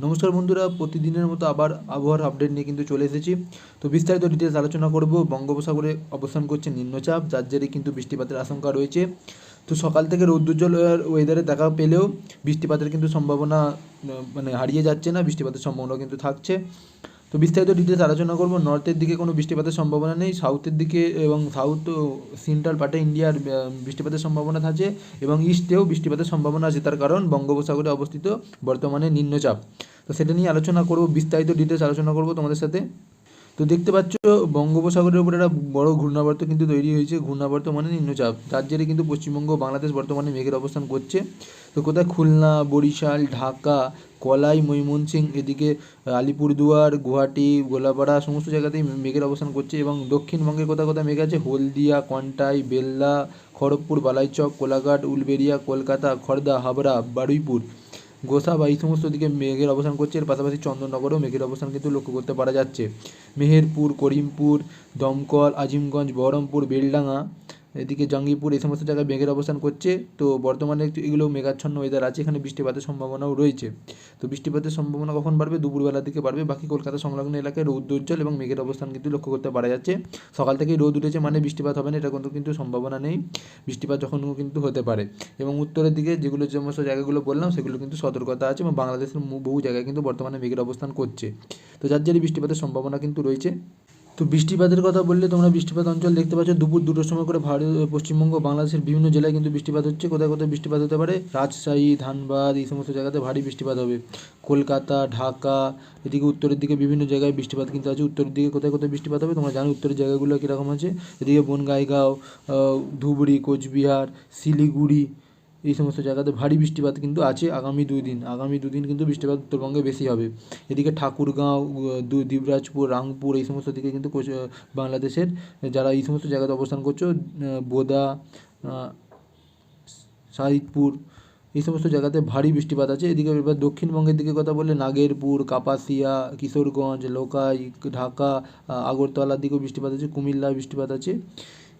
নমস্কার বন্ধুরা, প্রতিদিনের মতো আবার আবহাওয়ার আপডেট নিয়ে কিন্তু চলে এসেছি। তো বিস্তারিত ডিটেলস আলোচনা করব। বঙ্গোপসাগরে অবস্থান করছে নিম্নচাপ, যার জেরে কিন্তু বৃষ্টিপাতের আশঙ্কা রয়েছে। তো সকাল থেকে রৌদ্রোজ্জ্বল ওয়েদারে দেখা পেলেও বৃষ্টিপাতের কিন্তু সম্ভাবনা হারিয়ে যাচ্ছে না, বৃষ্টিপাতের সম্ভাবনা কিন্তু থাকছে। তো বিস্তারিত ডিটেলস আলোচনা করব। নর্থের দিকে কোনো বৃষ্টিপাতের সম্ভাবনা নেই, সাউথের দিকে এবং সাউথ সেন্ট্রাল পার্টে ইন্ডিয়ার বৃষ্টিপাতের সম্ভাবনা থাকে এবং ইস্টেও বৃষ্টিপাতের সম্ভাবনা আছে। তার কারণ বঙ্গোপসাগরে অবস্থিত বর্তমানে নিম্নচাপ। তো সেটা নিয়ে আলোচনা করব, বিস্তারিত ডিটেলস আলোচনা করব তোমাদের সাথে। তো দেখতে পাচ্ছ বঙ্গোপসাগরের উপর একটা বড় ঘূর্ণাবর্ত কিন্তু তৈরি হয়েছে। ঘূর্ণাবর্ত মানে নিম্নচাপ, যার জেরে কিন্তু পশ্চিমবঙ্গ বাংলাদেশ বর্তমানে মেঘের অবস্থান করছে। তো কোথায় খুলনা, বরিশাল, ঢাকা, কলাই, ময়মনসিংহ, এদিকে আলিপুরদুয়ার, গুয়াহাটি, গোলাপাড়া সমস্ত জায়গাতেই মেঘের অবস্থান করছে। এবং দক্ষিণবঙ্গে কোথায় কোথায় মেঘ আছে, হলদিয়া, কন্টাই, বেল্লা, খড়গপুর, বালাইচক, কোলাঘাট, উলবেড়িয়া, কলকাতা, খড়দা, হাবড়া, বারুইপুর, গোসা বা এই সমস্ত দিকে মেঘের অবস্থান করছে। এর পাশাপাশি চন্দননগরেও মেঘের অবস্থান কিন্তু লক্ষ্য করতে পারা যাচ্ছে। মেহেরপুর, করিমপুর, দমকল, আজিমগঞ্জ, বহরমপুর, বেলডাঙ্গা, এদিকে জঙ্গিপুর এই সমস্ত জায়গায় মেঘের অবস্থান করছে। তো বর্তমানে এগুলো মেঘাচ্ছন্ন ওয়েদার আছে, এখানে বৃষ্টিপাতের সম্ভাবনাও রয়েছে। তো বৃষ্টিপাতের সম্ভাবনা কখন বাড়বে? দুপুরবেলার দিকে বাড়বে। বাকি কলকাতা সংলগ্ন এলাকায় রৌদ্রোজ্জ্বল এবং মেঘের অবস্থান কিন্তু লক্ষ্য করতে পারা যাচ্ছে। সকাল থেকেই রোদ উঠেছে মানে বৃষ্টিপাত হবে না, এটা কিন্তু সম্ভাবনা নেই। বৃষ্টিপাত যখনও কিন্তু হতে পারে। এবং উত্তরের দিকে যেগুলো যে সমস্ত জায়গাগুলো বললাম সেগুলো কিন্তু সতর্কতা আছে এবং বাংলাদেশের বহু জায়গায় কিন্তু বর্তমানে মেঘের অবস্থান করছে। তো যার জেরে বৃষ্টিপাতের সম্ভাবনা কিন্তু রয়েছে। তো বৃষ্টিপাতের কথা বললে তোমরা বৃষ্টিপাত অঞ্চল দেখতে পাচ্ছ, দুপুর 2টোর সময় করে পশ্চিমবঙ্গ বাংলাদেশের বিভিন্ন জেলায় কিন্তু বৃষ্টিপাত হচ্ছে। কোথায় কোথায় বৃষ্টিপাত হতে পারে? রাজশাহী, ধানবাদ এই সমস্ত জায়গাতে ভারী বৃষ্টিপাত হবে। কলকাতা, ঢাকা, এদিকে উত্তরের দিকে বিভিন্ন জায়গায় বৃষ্টিপাত কিন্তু আছে। উত্তরের দিকে কোথায় কোথায় বৃষ্টিপাত হবে তোমরা জানো, উত্তরের জায়গাগুলো কীরকম আছে। এদিকে বনগাইগাঁও, ধুবড়ি, কোচবিহার, শিলিগুড়ি এই সমস্ত জায়গাতে ভারী বৃষ্টিপাত কিন্তু আছে আগামী 2 দিন। আগামী 2 দিন কিন্তু বৃষ্টিপাত উত্তরবঙ্গে বেশি হবে। এদিকে ঠাকুরগাঁও, দিবরাজপুর, রাংপুর এই সমস্ত দিকে কিন্তু বাংলাদেশের যারা এই সমস্ত জায়গাতে অবস্থান করছো, বোদা, শাহিদপুর এই সমস্ত জায়গাতে ভারী বৃষ্টিপাত আছে। এদিকে এবার দক্ষিণবঙ্গের দিকে কথা বললে নাগেরপুর, কাপাসিয়া, কিশোরগঞ্জ, লোকাই, ঢাকা, আগরতলার দিকেও বৃষ্টিপাত আছে। কুমিল্লায় বৃষ্টিপাত আছে।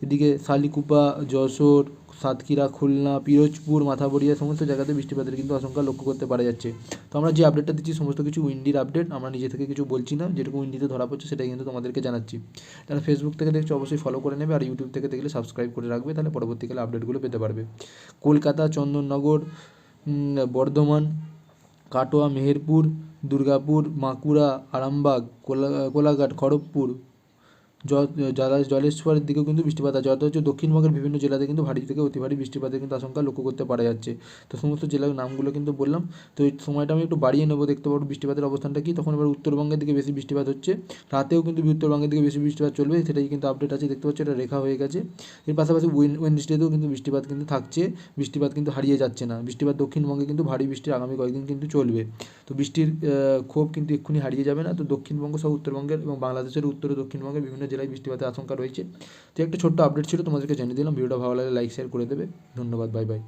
এদিকে শালিকুপা, যশোর, সাতক্ষীরা, খুলনা, পিরোজপুর, মাথাবড়িয়া সমস্ত জায়গাতে বৃষ্টিপাতের কিন্তু আশঙ্কা লক্ষ্য করতে পারা যাচ্ছে। তো আমরা যে আপডেটটা দিচ্ছি সমস্ত কিছু উইন্ডির আপডেট, আমরা নিজে থেকে কিছু বলছি না, যেটুকু উইন্ডিতে ধরা পড়ছে সেটাই কিন্তু তোমাদেরকে জানাচ্ছি। যারা ফেসবুক থেকে দেখছো অবশ্যই ফলো করে নেবে, আর ইউটিউব থেকে দেখলে সাবস্ক্রাইব করে রাখবে, তাহলে পরবর্তীকালে আপডেটগুলো পেতে পারবে। কলকাতা, চন্দননগর, বর্ধমান, কাটোয়া, মেহেরপুর, দুর্গাপুর, বাঁকুড়া, আরামবাগ, কোলাঘাট, খড়গপুর, জলেশ্বরের দিকেও কিন্তু বৃষ্টিপাত আছে। অর্থাৎ হচ্ছে দক্ষিণবঙ্গের বিভিন্ন জেলাতে কিন্তু ভারী থেকে অতি ভারী বৃষ্টিপাতের কিন্তু আশঙ্কা লক্ষ্য করতে পারা যাচ্ছে। তো সমস্ত জেলার নামগুলো কিন্তু বললাম। তো এই সময়টা আমি একটু বাড়িয়ে নেবো, দেখতে পাবো বৃষ্টিপাতের অবস্থানটা কী। তখন এবার উত্তরবঙ্গের দিকে বেশি বৃষ্টিপাত হচ্ছে, রাতেও কিন্তু উত্তরবঙ্গের দিকে বেশি বৃষ্টিপাত চলবে, সেটাই কিন্তু আপডেট আছে। দেখতে পাচ্ছি এটা রেখা হয়ে গেছে। এর পাশাপাশি ওয়েডনেসডেতেও কিন্তু বৃষ্টিপাত কিন্তু থাকছে, বৃষ্টিপাত কিন্তু হারিয়ে যাচ্ছে না। বৃষ্টিপাত দক্ষিণবঙ্গে কিন্তু ভারী বৃষ্টির আগামী কয়েকদিন কিন্তু চলবে। তো বৃষ্টির ক্ষোভ কিন্তু এক্ষুনি হারিয়ে যাবে না। তো দক্ষিণবঙ্গ সহ উত্তরবঙ্গের এবং বাংলাদেশের উত্তর ও দক্ষিণবঙ্গের বিভিন্ন জেলায় বৃষ্টিপাতের আশঙ্কা রয়েছে। তো একটা ছোট্ট আপডেট ছিল, তোমাদেরকে জানিয়ে দিলাম। ভিডিওটা ভালো লাগলে লাইক শেয়ার করে দেবে। ধন্যবাদ, বাই বাই।